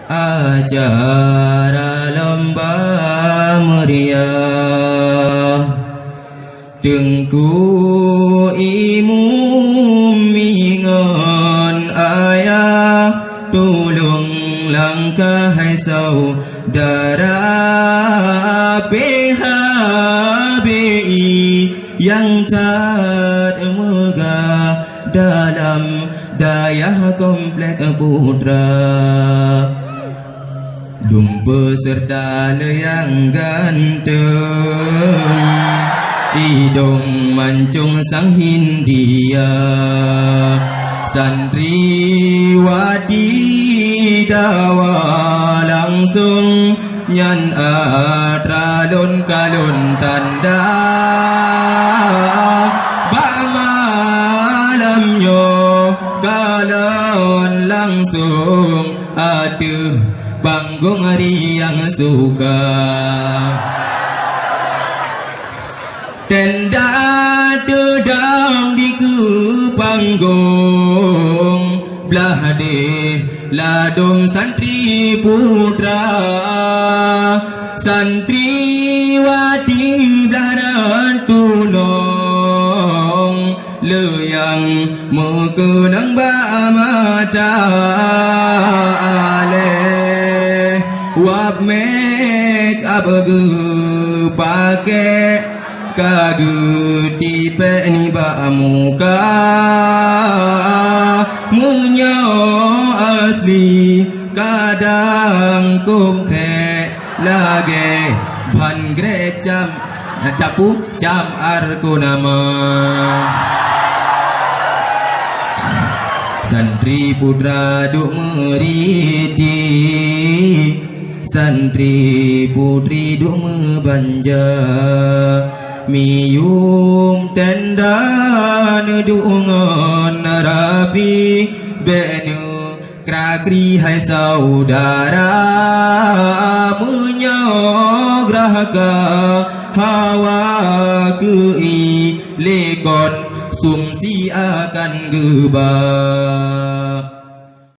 acara lomba meriah. Tengku imum ingon ayah, tolong langkah hai saudara PHBI yang tak megah dalam daya komplek putra. Dumpa serta yang ganteng, hidung mancung sang Hindia, santriwati dawa langsung nyan atralun kalun tanda. Bak malamnya kalun langsung ada panggung riang suka. Tenda dedang di ke panggung, belah deh ladum santri putra, santriwati belah tulung, leyang mekenang ba mata aleh, wap make up ge pakai kage tipe ni ba muka, munyo asli kadang kum ke lage ban gre jam capu jam arku nama. Santri putra duk meriti, santri putri duk membanja, miyum tenda nedungan rapi benu krakri hai saudara, menyograhka hawa kei lekon sumsi akan gebah.